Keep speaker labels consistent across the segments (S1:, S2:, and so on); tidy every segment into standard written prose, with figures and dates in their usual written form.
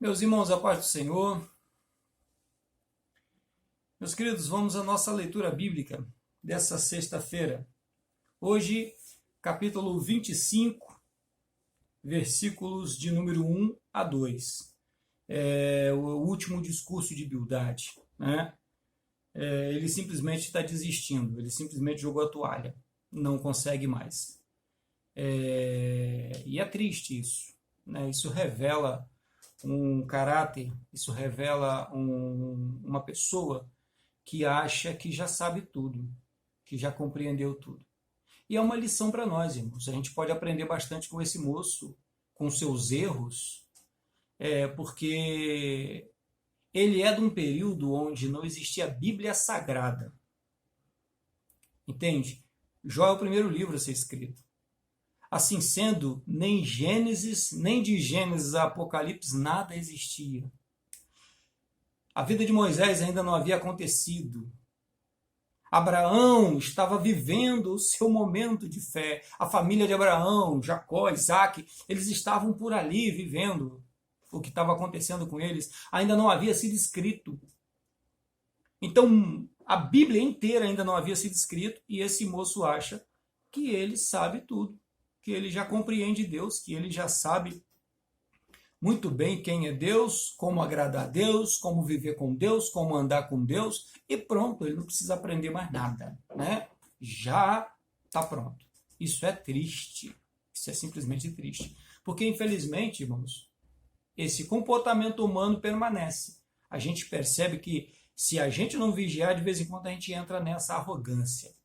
S1: Meus irmãos, a paz do Senhor. Meus queridos, vamos à nossa leitura bíblica dessa sexta-feira. Hoje, capítulo 25, versículos de número 1 a 2. É o último discurso de Bildade, né? Ele simplesmente está desistindo, ele simplesmente jogou a toalha, não consegue mais. E é triste isso, né? Isso revela um caráter, isso revela uma pessoa que acha que já sabe tudo, que já compreendeu tudo. E é uma lição para nós, irmãos. A gente pode aprender bastante com esse moço, com seus erros, porque ele é de um período onde não existia Bíblia Sagrada. Entende? Jó é o primeiro livro a ser escrito. Assim sendo, nem Gênesis, nem de Gênesis a Apocalipse, nada existia. A vida de Moisés ainda não havia acontecido. Abraão estava vivendo o seu momento de fé. A família de Abraão, Jacó, Isaac, eles estavam por ali vivendo o que estava acontecendo com eles. Ainda não havia sido escrito. Então, a Bíblia inteira ainda não havia sido escrito e esse moço acha que ele sabe tudo, que ele já compreende Deus, que ele já sabe muito bem quem é Deus, como agradar a Deus, como viver com Deus, como andar com Deus, e pronto, ele não precisa aprender mais nada, né? Já está pronto. Isso é triste, isso é simplesmente triste, porque infelizmente, irmãos, esse comportamento humano permanece. A gente percebe que se a gente não vigiar, de vez em quando a gente entra nessa arrogância.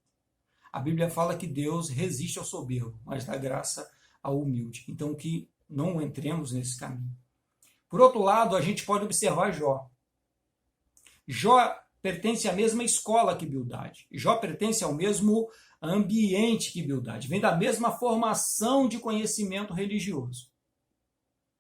S1: A Bíblia fala que Deus resiste ao soberbo, mas dá graça ao humilde. Então, que não entremos nesse caminho. Por outro lado, a gente pode observar Jó. Jó pertence à mesma escola que Bildade. Jó pertence ao mesmo ambiente que Bildade. Vem da mesma formação de conhecimento religioso.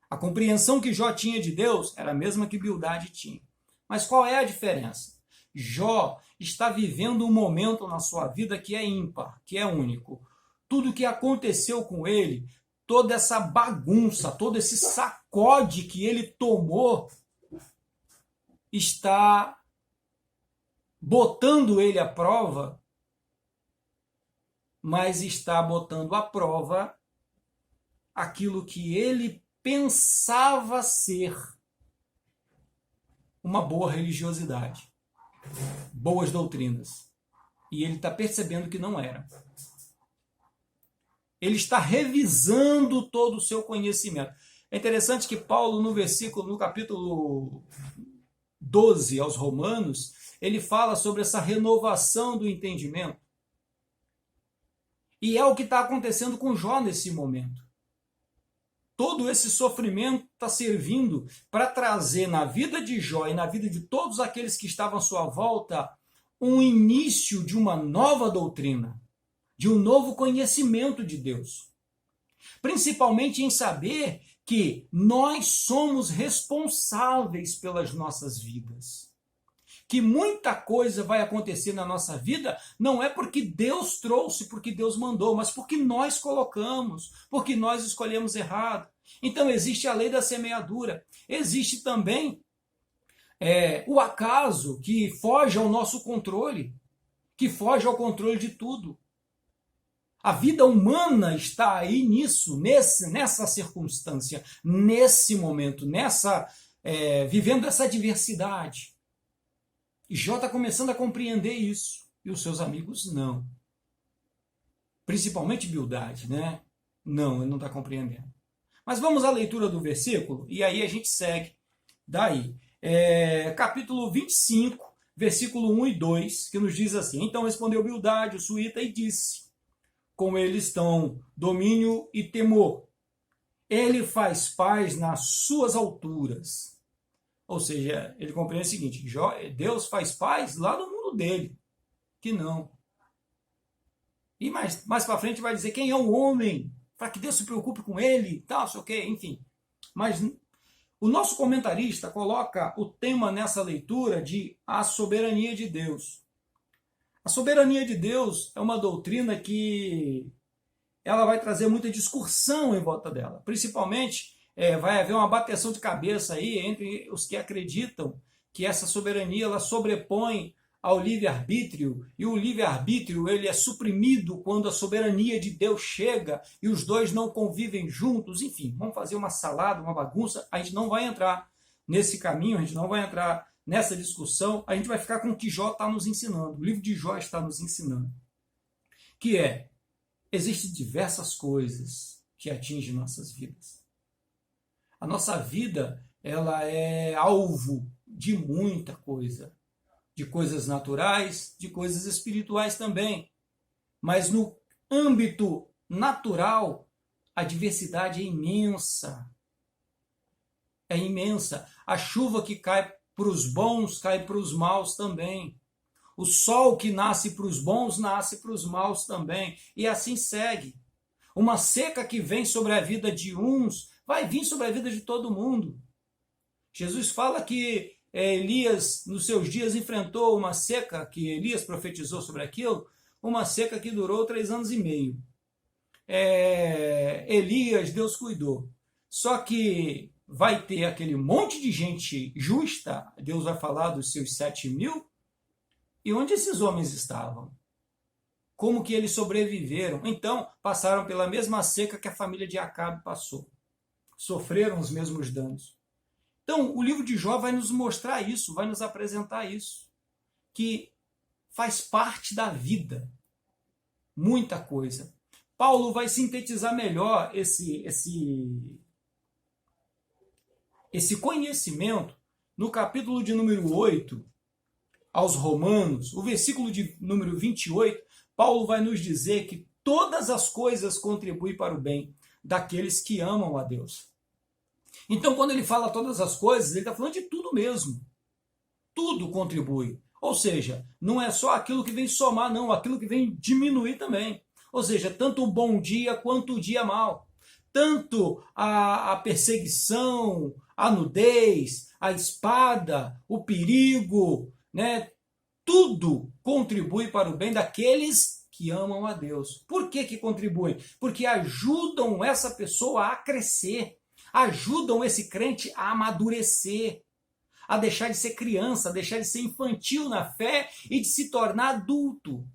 S1: A compreensão que Jó tinha de Deus era a mesma que Bildade tinha. Mas qual é a diferença? Jó está vivendo um momento na sua vida que é ímpar, que é único. Tudo o que aconteceu com ele, toda essa bagunça, todo esse sacode que ele tomou, está botando ele à prova, mas está botando à prova aquilo que ele pensava ser uma boa religiosidade, boas doutrinas. E ele está percebendo que não era. Ele está revisando todo o seu conhecimento. É interessante que Paulo, no capítulo 12 aos Romanos, ele fala sobre essa renovação do entendimento. E é o que está acontecendo com Jó nesse momento. Todo esse sofrimento está servindo para trazer na vida de Jó e na vida de todos aqueles que estavam à sua volta um início de uma nova doutrina, de um novo conhecimento de Deus. Principalmente em saber que nós somos responsáveis pelas nossas vidas. Que muita coisa vai acontecer na nossa vida não é porque Deus trouxe, porque Deus mandou, mas porque nós colocamos, porque nós escolhemos errado. Então existe a lei da semeadura. Existe também o acaso que foge ao nosso controle, que foge ao controle de tudo. A vida humana está aí nisso, nessa circunstância, nesse momento, vivendo essa diversidade. E Jó está começando a compreender isso, e os seus amigos não. Principalmente Bildade, né? Não, ele não está compreendendo. Mas vamos à leitura do versículo, e aí a gente segue daí. Capítulo 25, versículo 1 e 2, que nos diz assim: Então respondeu Bildade, o suíta, e disse: Com ele estão domínio e temor. Ele faz paz nas suas alturas. Ou seja, ele compreende o seguinte: Deus faz paz lá no mundo dele, que não. E mais para frente vai dizer quem é o homem, para que Deus se preocupe com ele, tal, sei o quê, enfim. Mas o nosso comentarista coloca o tema nessa leitura de a soberania de Deus. A soberania de Deus é uma doutrina que ela vai trazer muita discussão em volta dela, principalmente vai haver uma bateção de cabeça aí entre os que acreditam que essa soberania ela sobrepõe ao livre-arbítrio, e o livre-arbítrio ele é suprimido quando a soberania de Deus chega e os dois não convivem juntos. Enfim, vamos fazer uma salada, uma bagunça. A gente não vai entrar nesse caminho, a gente não vai entrar nessa discussão, a gente vai ficar com o que Jó está nos ensinando, o livro de Jó está nos ensinando, que existem diversas coisas que atingem nossas vidas. A nossa vida ela é alvo de muita coisa, de coisas naturais, de coisas espirituais também. Mas no âmbito natural, a diversidade é imensa. É imensa. A chuva que cai para os bons, cai para os maus também. O sol que nasce para os bons, nasce para os maus também. E assim segue. Uma seca que vem sobre a vida de uns, vai vir sobre a vida de todo mundo. Jesus fala que Elias, nos seus dias, enfrentou uma seca, que Elias profetizou sobre aquilo, uma seca que durou 3 anos e meio. Elias, Deus cuidou. Só que vai ter aquele monte de gente justa, Deus vai falar dos seus 7.000, e onde esses homens estavam? Como que eles sobreviveram? Então, passaram pela mesma seca que a família de Acabe passou. Sofreram os mesmos danos. Então, o livro de Jó vai nos mostrar isso, vai nos apresentar isso, que faz parte da vida, muita coisa. Paulo vai sintetizar melhor esse conhecimento no capítulo de número 8, aos Romanos, o versículo de número 28, Paulo vai nos dizer que todas as coisas contribuem para o bem daqueles que amam a Deus. Então, quando ele fala todas as coisas, ele está falando de tudo mesmo. Tudo contribui. Ou seja, não é só aquilo que vem somar, não, aquilo que vem diminuir também. Ou seja, tanto o bom dia quanto o dia mau. Tanto a perseguição, a nudez, a espada, o perigo, né? Tudo contribui para o bem daqueles que amam a Deus. Por que contribuem? Porque ajudam essa pessoa a crescer. Ajudam esse crente a amadurecer, a deixar de ser criança, a deixar de ser infantil na fé e de se tornar adulto.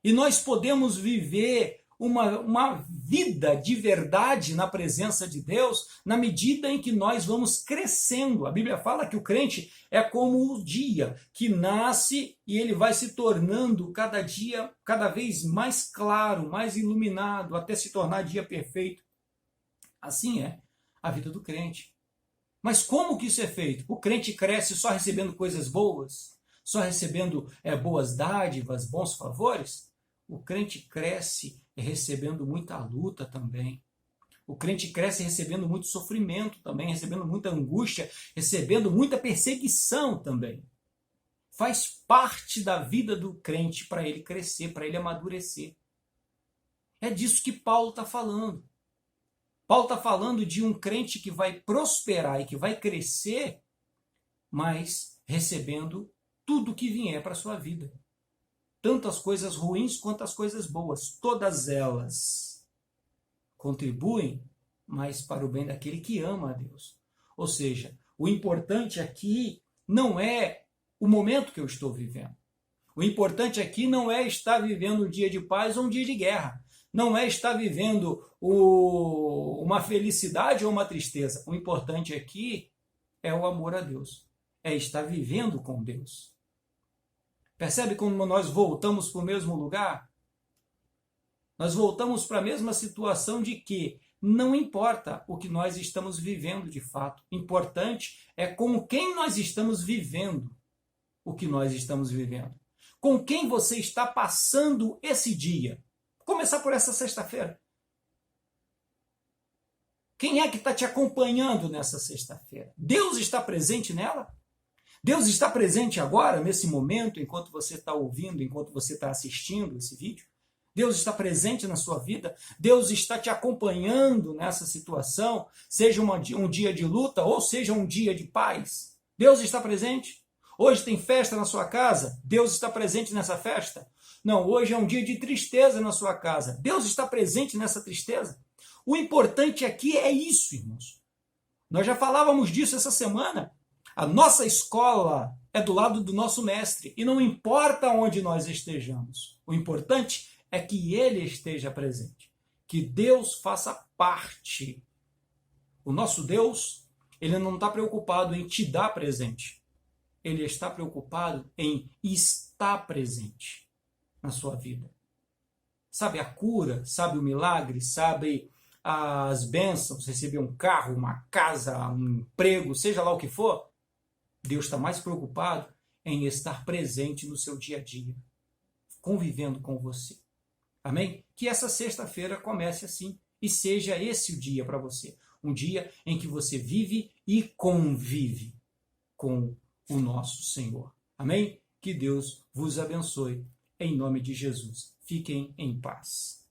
S1: E nós podemos viver uma vida de verdade na presença de Deus na medida em que nós vamos crescendo. A Bíblia fala que o crente é como o dia que nasce e ele vai se tornando cada dia, cada vez mais claro, mais iluminado, até se tornar dia perfeito. Assim é a vida do crente. Mas como que isso é feito? O crente cresce só recebendo coisas boas? Só recebendo boas dádivas, bons favores? O crente cresce recebendo muita luta também. O crente cresce recebendo muito sofrimento também, recebendo muita angústia, recebendo muita perseguição também. Faz parte da vida do crente para ele crescer, para ele amadurecer. É disso que Paulo está falando. Paulo está falando de um crente que vai prosperar e que vai crescer, mas recebendo tudo que vier para a sua vida. Tanto as coisas ruins quanto as coisas boas. Todas elas contribuem, mas para o bem daquele que ama a Deus. Ou seja, o importante aqui não é o momento que eu estou vivendo. O importante aqui não é estar vivendo um dia de paz ou um dia de guerra. Não é estar vivendo uma felicidade ou uma tristeza. O importante aqui é o amor a Deus. É estar vivendo com Deus. Percebe como nós voltamos para o mesmo lugar? Nós voltamos para a mesma situação de que não importa o que nós estamos vivendo de fato. Importante é com quem nós estamos vivendo o que nós estamos vivendo. Com quem você está passando esse dia. Vou começar por essa sexta-feira. Quem é que está te acompanhando nessa sexta-feira? Deus está presente nela? Deus está presente agora, nesse momento, enquanto você está ouvindo, enquanto você está assistindo esse vídeo? Deus está presente na sua vida? Deus está te acompanhando nessa situação, seja um dia de luta ou seja um dia de paz? Deus está presente? Hoje tem festa na sua casa? Deus está presente nessa festa? Não, hoje é um dia de tristeza na sua casa. Deus está presente nessa tristeza? O importante aqui é isso, irmãos. Nós já falávamos disso essa semana. A nossa escola é do lado do nosso mestre e não importa onde nós estejamos. O importante é que ele esteja presente, que Deus faça parte. O nosso Deus, ele não está preocupado em te dar presente. Ele está preocupado em estar presente na sua vida. Sabe a cura, sabe o milagre, sabe as bênçãos, receber um carro, uma casa, um emprego, seja lá o que for. Deus está mais preocupado em estar presente no seu dia a dia, convivendo com você. Amém? Que essa sexta-feira comece assim e seja esse o dia para você. Um dia em que você vive e convive com o nosso Senhor. Amém? Que Deus vos abençoe. Em nome de Jesus. Fiquem em paz.